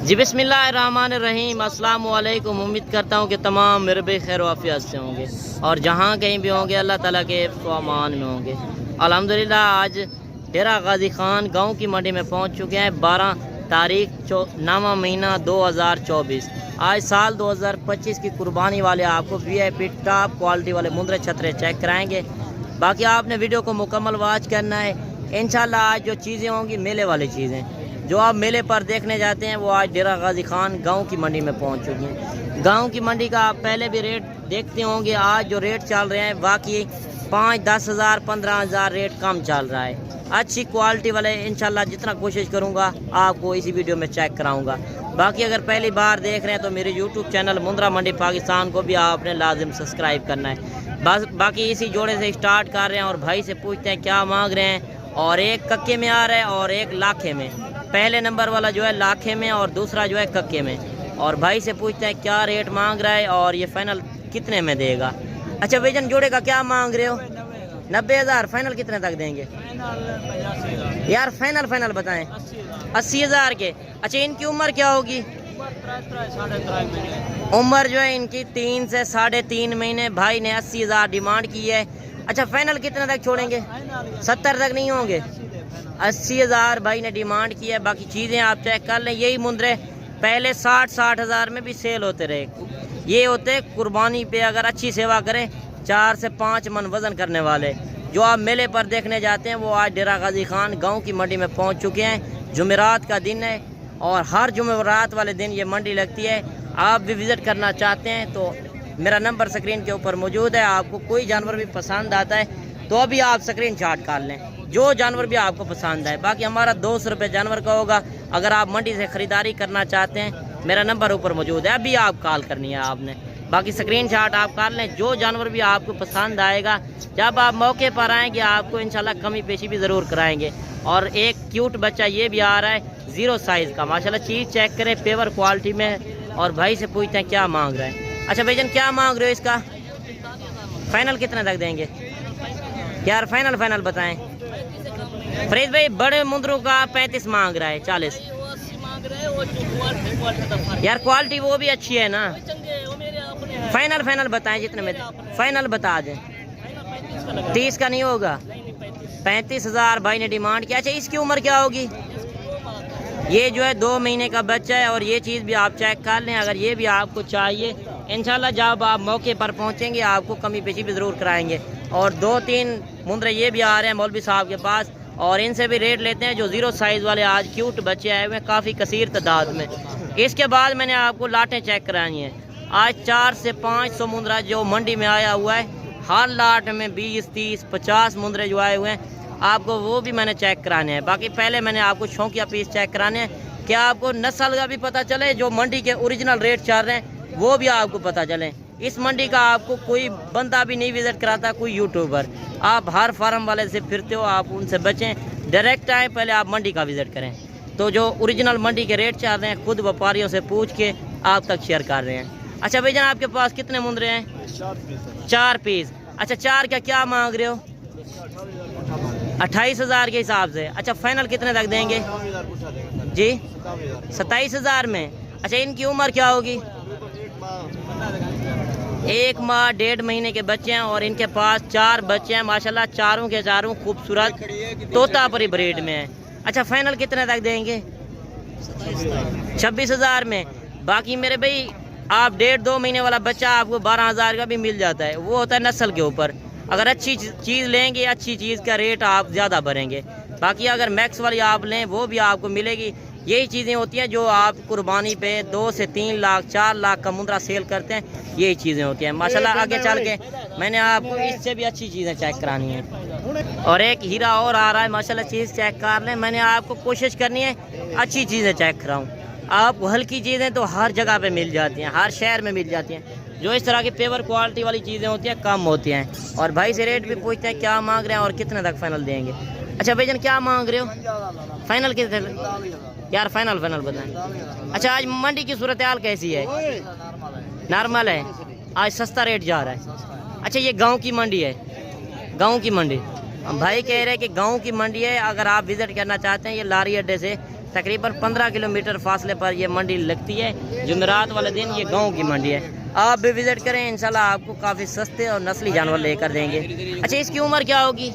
जी बिस्मिल्लाहिर्रहमानिर्रहीम, अस्सलाम वालेकुम। उम्मीद करता हूँ कि तमाम मेरे भी खैर वाफियत से होंगे और जहाँ कहीं भी होंगे अल्लाह ताला के अमान में होंगे। अल्हम्दुलिल्लाह आज डेरा गाजी खान गाँव की मंडी में पहुँच चुके हैं। 12 तारीख 9वां महीना 2024। आज साल 2025 की कुर्बानी वाले आपको VIP टॉप क्वालिटी वाले मुंद्रे छतरे चेक कराएँगे। बाकी आपने वीडियो को मुकम्मल वॉच करना है। इंशाल्लाह आज जो चीज़ें होंगी मेले वाली चीज़ें जो आप मेले पर देखने जाते हैं वो आज डेरा गाजी खान गांव की मंडी में पहुंच चुकी हैं। गांव की मंडी का आप पहले भी रेट देखते होंगे। आज जो रेट चल रहे हैं बाकी 5-10 हज़ार 15 हज़ार रेट कम चल रहा है। अच्छी क्वालिटी वाले इंशाल्लाह जितना कोशिश करूंगा आपको इसी वीडियो में चेक कराऊंगा। बाकी अगर पहली बार देख रहे हैं तो मेरे YouTube चैनल मुंद्रा मंडी पाकिस्तान को भी आपने लाजिम सब्सक्राइब करना है। बस बाकी इसी जोड़े से स्टार्ट कर रहे हैं और भाई से पूछते हैं क्या मांग रहे हैं। और एक कक्के में आ रहा है और एक लाखे में। पहले नंबर वाला जो है लाखे में और दूसरा जो है कक्के में। और भाई से पूछते हैं क्या रेट मांग रहा है और ये फाइनल कितने में देगा। अच्छा भाईजान, जोड़े का क्या मांग रहे हो? 90 हज़ार। फाइनल कितने तक देंगे यार? फाइनल बताएं। 80 हज़ार के। अच्छा इनकी उम्र क्या होगी? उम्र जो है इनकी 3 से 3.5 महीने। भाई ने 80 हज़ार डिमांड की है। अच्छा फाइनल कितने तक छोड़ेंगे? 70 तक नहीं होंगे? 80 हज़ार भाई ने डिमांड की है। बाकी चीज़ें आप चेक कर लें। यही मुंद्रे पहले 60 हज़ार में भी सेल होते रहे। ये होते कुर्बानी पे अगर अच्छी सेवा करें 4 से 5 मन वज़न करने वाले जो आप मेले पर देखने जाते हैं वो आज डेरा गाजी खान गांव की मंडी में पहुंच चुके हैं। जुमेरात का दिन है और हर जुमेरात वाले दिन ये मंडी लगती है। आप भी विज़िट करना चाहते हैं तो मेरा नंबर स्क्रीन के ऊपर मौजूद है। आपको कोई जानवर भी पसंद आता है तो अभी आप स्क्रीन शॉट कर लें, जो जानवर भी आपको पसंद है। बाकी हमारा 200 रुपये जानवर का होगा। अगर आप मंडी से ख़रीदारी करना चाहते हैं मेरा नंबर ऊपर मौजूद है, अभी आप कॉल करनी है आपने। बाकी स्क्रीन शॉट आप कर लें, जो जानवर भी आपको पसंद आएगा जब आप मौके पर आएंगे आपको इंशाल्लाह कमी पेशी भी ज़रूर कराएंगे। और एक क्यूट बच्चा ये भी आ रहा है 0 साइज़ का। माशाल्लाह चीज़ चेक करें, पेवर क्वालिटी में। और भाई से पूछते हैं क्या मांग रहे हैं। अच्छा भाईजान क्या मांग रहे हो इसका? फाइनल कितने तक देंगे यार? फाइनल बताएं। फरीद भाई बड़े मुंद्रों का 35 मांग रहा है, 40 यार। क्वालिटी वो भी अच्छी है ना। फाइनल बताएं जितने में। फाइनल बता दें। 30 का नहीं होगा? 35 हज़ार भाई ने डिमांड किया। अच्छा इसकी उम्र क्या होगी? ये जो है 2 महीने का बच्चा है। और ये चीज़ भी आप चेक कर लें। अगर ये भी आपको चाहिए इंशाल्लाह जब आप मौके पर पहुंचेंगे आपको कमी पेशी भी ज़रूर कराएंगे। और 2-3 मुंद्रे ये भी आ रहे हैं मौलवी साहब के पास और इनसे भी रेट लेते हैं। जो 0 साइज़ वाले आज क्यूट बच्चे आए हुए हैं काफ़ी कसीर तादाद में। इसके बाद मैंने आपको लाटें चेक करानी है। आज 400 से 500 मुंद्रा जो मंडी में आया हुआ है। हर लाट में 20, 30, 50 मुंद्रे जो आए हुए हैं आपको वो भी मैंने चेक कराने हैं। बाकी पहले मैंने आपको शौकिया पीस चेक कराने हैं कि आपको नस्ल का भी पता चले, जो मंडी के ओरिजिनल रेट चल रहे हैं वो भी आपको पता चले। इस मंडी का आपको कोई बंदा भी नहीं विज़िट कराता, कोई यूट्यूबर। आप हर फार्म वाले से फिरते हो, आप उनसे बचें, डायरेक्ट आए, पहले आप मंडी का विज़िट करें। तो जो ओरिजिनल मंडी के रेट चल रहे हैं खुद व्यापारियों से पूछ के आप तक शेयर कर रहे हैं। अच्छा भाईजान आपके पास कितने मुंद्रे हैं? 4 पीस। अच्छा 4 का क्या मांग रहे हो? 28 हज़ार के हिसाब से। अच्छा फाइनल कितने तक देंगे जी? 27 हज़ार में। अच्छा इनकी उम्र क्या होगी? 1 माह 1.5 महीने के बच्चे हैं और इनके पास 4 बच्चे हैं। माशाल्लाह चारों के चारों खूबसूरत तोतापरी ब्रीड में है। अच्छा फाइनल कितने तक देंगे? 26 हज़ार में। बाकी मेरे भाई आप 1.5-2 महीने वाला बच्चा आपको 12 हज़ार का भी मिल जाता है। वो होता है नस्ल के ऊपर। अगर अच्छी चीज़ लेंगे अच्छी चीज़ का रेट आप ज़्यादा भरेंगे। बाकी अगर मैक्स वाली आप लें वो भी आपको मिलेगी। यही चीज़ें होती हैं जो आप कुर्बानी पे 2 से 3 लाख 4 लाख का मुंद्रा सेल करते हैं। यही चीज़ें होती हैं। माशाल्लाह आगे चल के मैंने आपको इससे भी अच्छी चीज़ें चेक करानी है। और एक हीरा और आ रहा है माशाल्लाह, चीज़ चेक कर लें। मैंने आपको कोशिश करनी है अच्छी चीज़ें चेक कराऊँ। आपको हल्की चीज़ें तो हर जगह पे मिल जाती हैं, हर शहर में मिल जाती हैं। जो इस तरह की पेवर क्वालिटी वाली चीज़ें होती हैं कम होती हैं। और भाई से रेट भी पूछते हैं क्या मांग रहे हैं और कितने तक फाइनल देंगे। अच्छा भाईजान क्या मांग रहे हो? फाइनल कितने यार? फाइनल बताएं। अच्छा आज मंडी की सूरत हाल कैसी है? नॉर्मल है। आज सस्ता रेट जा रहा है। अच्छा ये गांव की मंडी है? गांव की मंडी। भाई कह रहे हैं कि गांव की मंडी है। अगर आप विज़िट करना चाहते हैं ये लारी अड्डे से तकरीबन 15 किलोमीटर फासले पर ये मंडी लगती है। जुमेरात वाले दिन ये गांव की मंडी है, आप भी विज़िट करें, इंशाल्लाह आपको काफ़ी सस्ते और नस्ली जानवर लेकर देंगे। अच्छा, इसकी उम्र क्या होगी?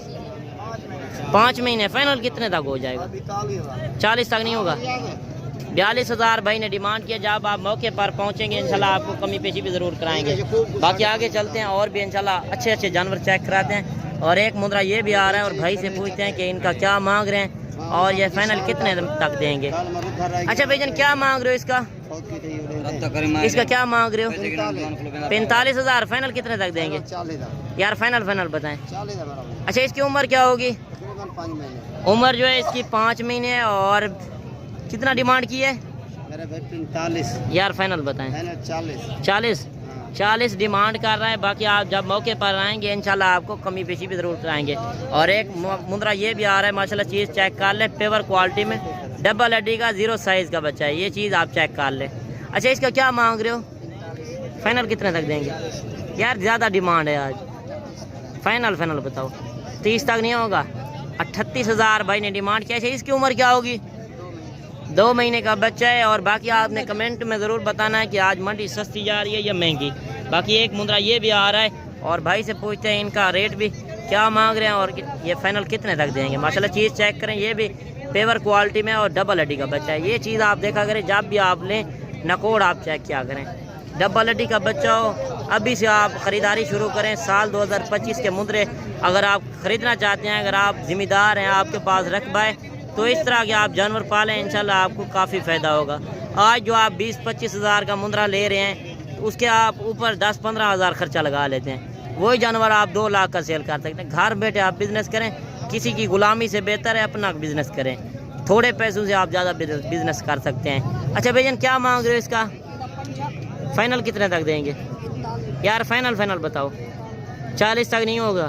5 महीने। फाइनल कितने तक हो जाएगा? 40 तक नहीं होगा? 42,000 भाई ने डिमांड किया। जब आप मौके पर पहुंचेंगे इंशाल्लाह आपको कमी पेशी भी ज़रूर कराएंगे। बाकी आगे चलते हैं और भी इंशाल्लाह अच्छे अच्छे जानवर चेक कराते हैं। और एक मुंद्रा ये भी आ रहा है और भाई से पूछते हैं कि इनका क्या मांग रहे हैं और ये फाइनल कितने तक देंगे। अच्छा भाईजान, क्या मांग रहे हो इसका? इसका क्या मांग रहे हो? 45,000। फाइनल कितने तक देंगे यार? फाइनल बताएं। अच्छा, इसकी उम्र क्या होगी? उम्र जो है इसकी 5 महीने है। और कितना डिमांड की है? 45 यार फाइनल बताएं। 40 डिमांड कर रहा है। बाकी आप जब मौके पर आएंगे इंशाल्लाह आपको कमी पेशी भी ज़रूर कराएंगे। और एक मुंद्रा ये भी आ रहा है माशाल्लाह, चीज़ चेक कर ले, पेवर क्वालिटी में, डबल हड्डी का, 0 साइज़ का बच्चा है, ये चीज़ आप चेक कर ले। अच्छा, इसका क्या मांग रहे हो? फाइनल कितने तक देंगे यार? ज़्यादा डिमांड है आज। फाइनल बताओ। 30 तक नहीं होगा? 38,000 भाई ने डिमांड किया। अच्छा, इसकी उम्र क्या होगी? 2 महीने का बच्चा है। और बाकी आपने कमेंट में ज़रूर बताना है कि आज मंडी सस्ती जा रही है या महंगी। बाकी एक मुंद्रा ये भी आ रहा है और भाई से पूछते हैं इनका रेट भी क्या मांग रहे हैं और ये फाइनल कितने तक देंगे। माशाल्लाह चीज़ चेक करें, ये भी पेवर क्वालिटी में और डबल हड्डी का बच्चा है। ये चीज़ आप देखा करें, जब भी आप लें नकोड़ आप चेक किया करें। डबल हड्डी का बच्चा हो, अभी से आप ख़रीदारी शुरू करें। साल 2025 के मुंद्रे अगर आप ख़रीदना चाहते हैं, अगर आप ज़िम्मेदार हैं, आपके पास रकबा है, तो इस तरह के आप जानवर पालें, इंशाल्लाह आपको काफ़ी फ़ायदा होगा। आज जो आप 20-25 हज़ार का मुंद्रा ले रहे हैं, उसके आप ऊपर 10-15 हज़ार खर्चा लगा लेते हैं। वही जानवर आप 2 लाख का सेल कर सकते हैं। घर बैठे आप बिज़नेस करें, किसी की गुलामी से बेहतर है अपना बिज़नेस करें। थोड़े पैसों से आप ज़्यादा बिज़नेस कर सकते हैं। अच्छा भैया, क्या मांग रहे हो इसका? फाइनल कितने तक देंगे यार? फाइनल बताओ। 40 तक नहीं होगा?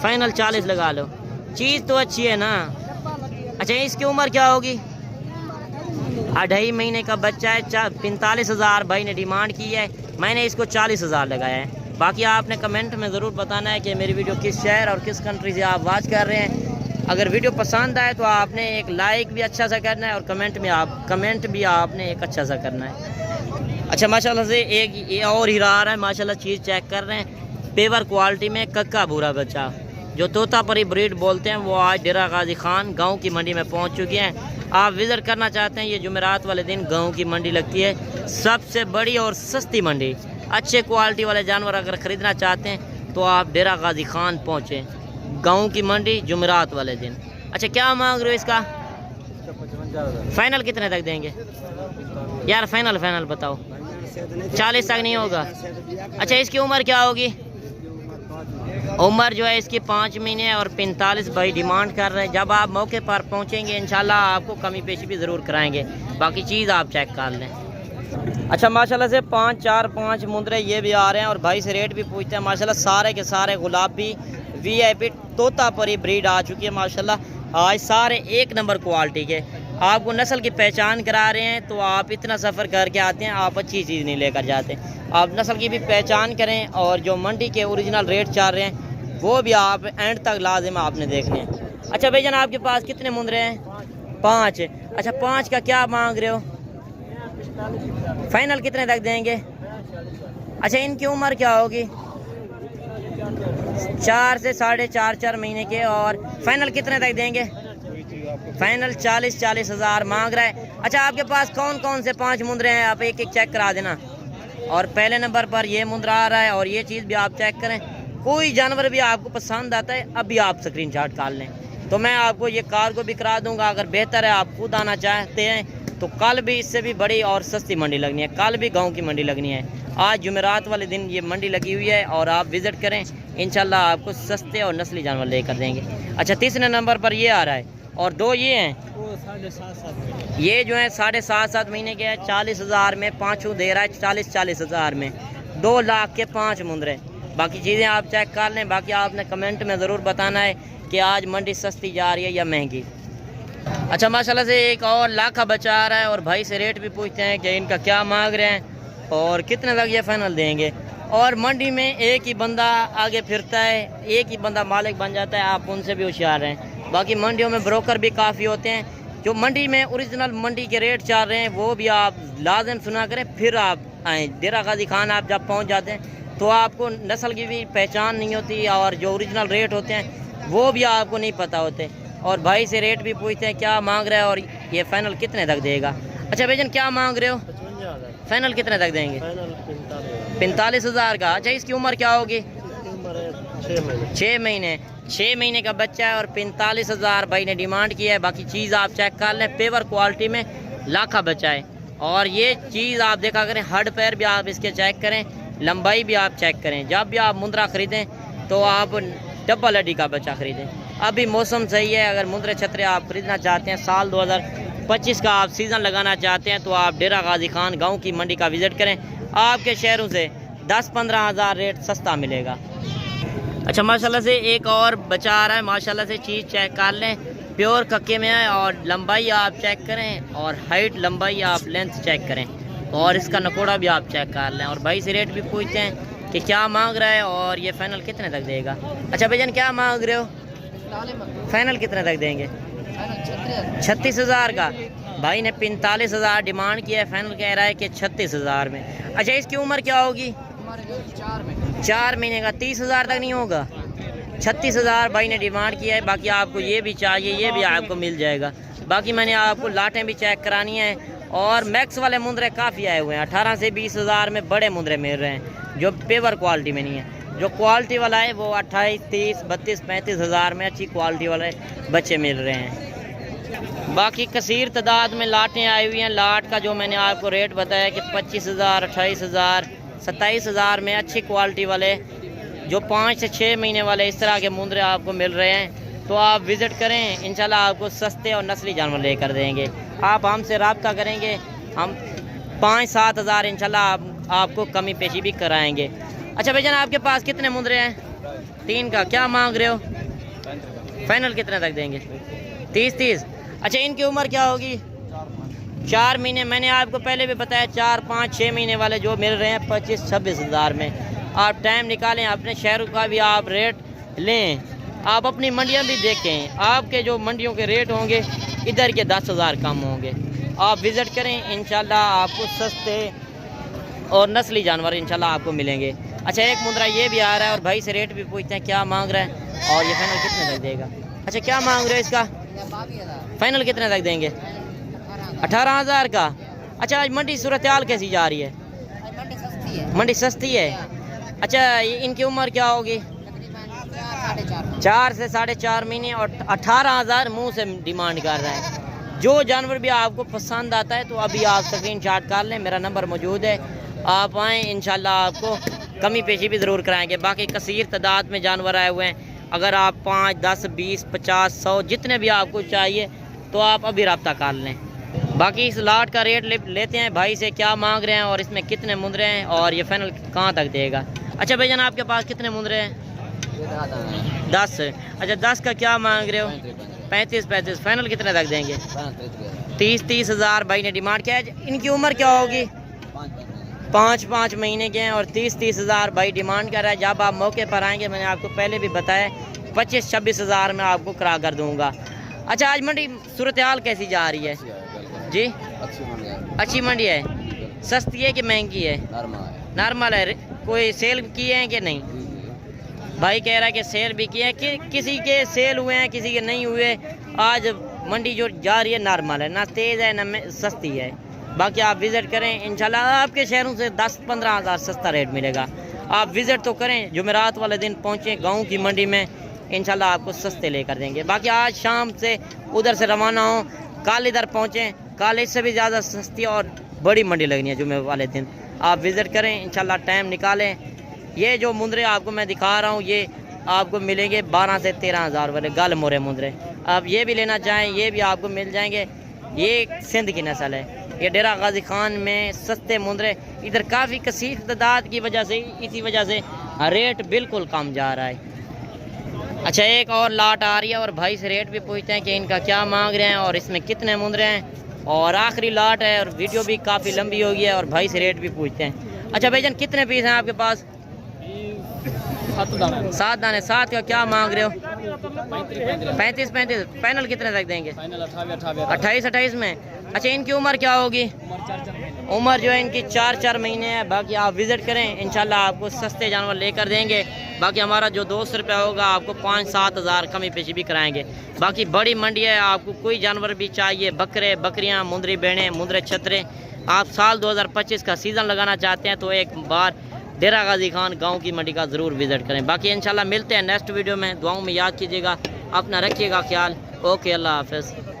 फाइनल 40 लगा लो, चीज़ तो अच्छी है ना। अच्छा, इसकी उम्र क्या होगी? 2.5 महीने का बच्चा है। 45,000 भाई ने डिमांड की है, मैंने इसको 40,000 लगाया है। बाकी आपने कमेंट में ज़रूर बताना है कि मेरी वीडियो किस शहर और किस कंट्री से आप वॉच कर रहे हैं। अगर वीडियो पसंद आए तो आपने एक लाइक भी अच्छा सा करना है और कमेंट भी आपने एक अच्छा सा करना है। अच्छा, माशाल्लाह से एक ये और हीरा आ रहा है माशाल्लाह, चीज़ चेक कर रहे हैं, पेवर क्वालिटी में, कक्का भूरा बच्चा जो तोतापरी ब्रीड बोलते हैं, वो आज डेरा गाजी खान गांव की मंडी में पहुंच चुके हैं। आप विज़िट करना चाहते हैं, ये जुमेरात वाले दिन गांव की मंडी लगती है, सबसे बड़ी और सस्ती मंडी। अच्छे क्वालिटी वाले जानवर अगर ख़रीदना चाहते हैं तो आप डेरा गाजी खान पहुँचें, गांव की मंडी जुमेरात वाले दिन। अच्छा, क्या मांग रहे हो इसका? फाइनल कितने तक देंगे यार? फाइनल बताओ। 40 तक नहीं होगा? अच्छा, इसकी उम्र क्या होगी? उम्र जो है इसकी 5 महीने और 45 भाई डिमांड कर रहे हैं। जब आप मौके पर पहुंचेंगे इंशाल्लाह आपको कमी पेशी भी ज़रूर कराएंगे। बाकी चीज़ आप चेक कर लें। अच्छा, माशाल्लाह से 5 मुंद्रे ये भी आ रहे हैं और भाई से रेट भी पूछते हैं। माशाल्लाह सारे के सारे गुलाबी VIP तोतापरी ब्रीड आ चुकी है माशाल्लाह। आज सारे 1 नंबर क्वालिटी के आपको नस्ल की पहचान करा रहे हैं। तो आप इतना सफ़र करके आते हैं, आप अच्छी चीज़ नहीं लेकर जाते। आप नस्ल की भी पहचान करें और जो मंडी के ओरिजिनल रेट चल रहे हैं वो भी आप एंड तक लाजिम आपने देखने हैं। अच्छा भाईजान, आपके पास कितने मुंद्रे हैं? 5। अच्छा, 5 का क्या मांग रहे हो? फाइनल कितने तक देंगे? अच्छा, इनकी उम्र क्या होगी? 4 से 4.5 महीने के। और फाइनल कितने तक देंगे? फाइनल 40 हज़ार मांग रहा है। अच्छा, आपके पास कौन कौन से 5 मुंद्रे हैं? आप एक चेक करा देना। और पहले नंबर पर ये मुंद्रा आ रहा है और ये चीज़ भी आप चेक करें। कोई जानवर भी आपको पसंद आता है, अभी आप स्क्रीनशॉट काट लें तो मैं आपको ये कार को भी करा दूंगा। अगर बेहतर है आप खुद आना चाहते हैं तो कल भी इससे भी बड़ी और सस्ती मंडी लगनी है, कल भी गांव की मंडी लगनी है। आज जुमेरात वाले दिन ये मंडी लगी हुई है और आप विज़िट करें, इंशाल्लाह आपको सस्ते और नस्ली जानवर लेकर देंगे। अच्छा, तीसरे नंबर पर ये आ रहा है और 2 ये हैं, ये जो है 7.5 महीने के हैं। 40,000 में 5 दे रहा है, 40 हज़ार में 2 लाख के 5 मुंद्रे। बाकी चीज़ें आप चेक कर लें। बाकी आपने कमेंट में ज़रूर बताना है कि आज मंडी सस्ती जा रही है या महंगी। अच्छा, माशाल्लाह से एक और लाखा बचा आ रहा है और भाई से रेट भी पूछते हैं कि इनका क्या मांग रहे हैं और कितने तक ये फाइनल देंगे। और मंडी में एक ही बंदा आगे फिरता है, एक ही बंदा मालिक बन जाता है, आप उनसे भी होशियार हैं। बाकी मंडियों में ब्रोकर भी काफ़ी होते हैं जो मंडी में ओरिजिनल मंडी के रेट चल रहे हैं वो भी आप लाजम सुना करें, फिर आप आएँ। डेरा गाजी खान आप जब पहुंच जाते हैं तो आपको नस्ल की भी पहचान नहीं होती और जो ओरिजिनल रेट होते हैं वो भी आपको नहीं पता होते। और भाई से रेट भी पूछते हैं क्या मांग रहा है और ये फाइनल कितने तक देगा। अच्छा भाईजान क्या मांग रहे हो? 55,000 फाइनल कितने तक देंगे? फाइनल 45,000। 45,000 का। अच्छा इसकी उम्र क्या होगी? 6 महीने। 6 महीने। 6 महीने का बच्चा है और 45,000 भाई ने डिमांड किया है। बाकी चीज़ आप चेक कर लें, पेवर क्वालिटी में लाखा बच्चा है। और ये चीज़ आप देखा करें, हड पैर भी आप इसके चेक करें, लंबाई भी आप चेक करें। जब भी आप मुंद्रा ख़रीदें तो आप डबल हड्डी का बच्चा ख़रीदें। अभी मौसम सही है, अगर मुंद्रे छतरे आप ख़रीदना चाहते हैं, साल 2025 का आप सीज़न लगाना चाहते हैं तो आप डेरा गाजी खान गाँव की मंडी का विज़िट करें। आपके शहरों से 10-15 हज़ार रेट सस्ता मिलेगा। अच्छा माशाल्लाह से एक और बचा आ रहा है, माशाल्लाह से चीज़ चेक कर लें, प्योर कक्के में है। और लंबाई आप चेक करें और हाइट लंबाई आप लेंथ चेक करें और इसका नकोड़ा भी आप चेक कर लें। और भाई से रेट भी पूछते हैं कि क्या मांग रहा है और ये फाइनल कितने तक देगा। अच्छा भाईजान क्या मांग रहे हो? फाइनल कितने तक देंगे? 36,000 का। भाई ने 45,000 डिमांड किया है, फाइनल कह रहा है कि 36,000 में। अच्छा इसकी उम्र क्या होगी? 4 महीने का। 30,000 तक नहीं होगा? 36,000 भाई ने डिमांड किया है। बाकी आपको ये भी चाहिए, ये भी आपको मिल जाएगा। बाकी मैंने आपको लाटें भी चेक करानी है और मैक्स वाले मुंद्रे काफ़ी आए हुए हैं। 18 से 20,000 में बड़े मुंद्रे मिल रहे हैं जो पेवर क्वालिटी में नहीं है। जो क्वालिटी वाला है वो 28, 30, 32, 35,000 में अच्छी क्वालिटी वाले बच्चे मिल रहे हैं। बाकी कसीर तादाद में लाटें आई हुई हैं। लाट का जो मैंने आपको रेट बताया कि 25,000, 28,000, 27,000 में अच्छी क्वालिटी वाले जो 5 से 6 महीने वाले इस तरह के मुंद्रे आपको मिल रहे हैं। तो आप विज़िट करें, इंशाल्लाह आपको सस्ते और नस्ली जानवर लेकर देंगे। आप हमसे रब्ता करेंगे, हम 5-7 हज़ार इंशाल्लाह आपको कमी पेशी भी कराएंगे। अच्छा भाईजान आपके पास कितने मुंद्रे हैं? 3 का। क्या मांग रहे हो? फाइनल कितने तक देंगे? 30-30। अच्छा इनकी उम्र क्या होगी? 4 महीने। मैंने आपको पहले भी बताया 4, 5, 6 महीने वाले जो मिल रहे हैं 25-26 हज़ार में। आप टाइम निकालें, अपने शहरों का भी आप रेट लें, आप अपनी मंडियां भी देखें। आपके जो मंडियों के रेट होंगे इधर के 10,000 कम होंगे। आप विज़िट करें, इंशाल्लाह आपको सस्ते और नस्ली जानवर इंशाल्लाह आपको मिलेंगे। अच्छा एक मुंद्रा ये भी आ रहा है और भाई से रेट भी पूछते हैं क्या मांग रहा है और ये फाइनल कितने तक देगा। अच्छा क्या मांग रहे हो इसका? फाइनल कितने तक देंगे? 18,000 का। अच्छा आज मंडी सूरत हाल कैसी जा रही है? मंडी सस्ती है। अच्छा इनकी उम्र क्या होगी? 4 से 4.5 महीने और 18,000 मुँह से डिमांड कर रहा है। जो जानवर भी आपको पसंद आता है तो अभी आप स्क्रीनशॉट कर लें, मेरा नंबर मौजूद है, आप आएँ, इंशाल्लाह आपको कमी पेशी भी ज़रूर कराएंगे। बाकी कसीर तादाद में जानवर आए हुए हैं। अगर आप 5, 10, 20, 50, 100 जितने भी आपको चाहिए तो आप अभी रब्ता कर लें। बाकी इस लाट का रेट लेते हैं भाई से, क्या मांग रहे हैं और इसमें कितने मुंद्रे हैं और ये फाइनल कहाँ तक देगा। अच्छा भाईजान आपके पास कितने मुंद्रे हैं? 10। अच्छा 10 का क्या मांग रहे हो? 35-35। फाइनल कितने तक देंगे? 30-30 हज़ार भाई ने डिमांड किया है। इनकी उम्र क्या होगी? 5-5 महीने के हैं और 30-30 हज़ार भाई डिमांड कर रहा है। जब आप मौके पर आएंगे, मैंने आपको पहले भी बताया 25-26 हज़ार में आपको करा कर दूँगा। अच्छा आज मंडी सूरत हाल कैसी जा रही है जी? अच्छी मंडी है। सस्ती है कि महंगी है? नॉर्मल है। कोई सेल किए हैं कि नहीं? भाई कह रहा है कि सेल भी किए हैं, कि किसी के सेल हुए हैं, किसी के नहीं हुए। आज मंडी जो जा रही है नॉर्मल है, ना तेज़ है ना सस्ती है। बाकी आप विज़िट करें, इंशाल्लाह आपके शहरों से 10-15 हज़ार सस्ता रेट मिलेगा। आप विज़िट तो करें, जुमेरात वाले दिन पहुँचें गाँव की मंडी में, इंशाल्लाह आपको सस्ते लेकर देंगे। बाकी आज शाम से उधर से रवाना हो, कल इधर पहुँचें, कल इससे भी ज़्यादा सस्ती और बड़ी मंडी लगनी है जुमे वाले दिन। आप विज़िट करें, इंशाल्लाह टाइम निकालें। ये जो मुंद्रे आपको मैं दिखा रहा हूँ ये आपको मिलेंगे 12 से 13 हज़ार वाले गल मोरे मुंद्रे। आप ये भी लेना चाहें ये भी आपको मिल जाएंगे। ये सिंध की नस्ल है। ये डेरा गाजी खान में सस्ते मुंद्रे इधर काफ़ी कसीर तादाद की वजह से, इसी वजह से रेट बिल्कुल कम जा रहा है। अच्छा एक और लाट आ रही है और भाई से रेट भी पूछते हैं कि इनका क्या मांग रहे हैं और इसमें कितने मुंद्रे हैं। और आखिरी लाट है और वीडियो भी काफ़ी लंबी हो गई है और भाई से रेट भी पूछते हैं। अच्छा भाईजान कितने पीस हैं आपके पास? 7 दाने। 7 का क्या मांग रहे हो? 35 फाइनल कितने तक देंगे? 28 में। अच्छा, इनकी उम्र क्या होगी? उम्र जो है इनकी 4 महीने है। बाकी आप विज़िट करें, इंशाल्लाह आपको सस्ते जानवर लेकर देंगे। बाकी हमारा जो 200 रुपया होगा आपको 5-7 हज़ार कमी पेशी भी कराएंगे। बाकी बड़ी मंडी है, आपको कोई जानवर भी चाहिए, बकरे, बकरियां, मुंदरी भेड़ें, मुंदरे छतरे, आप साल 2025 का सीज़न लगाना चाहते हैं तो एक बार डेरा गाजी खान गांव की मंडी का ज़रूर विज़िट करें। बाकी इंशाल्लाह मिलते हैं नेक्स्ट वीडियो में। दुआओं में याद कीजिएगा, अपना रखिएगा ख्याल। ओके, अल्लाह हाफ़िज़।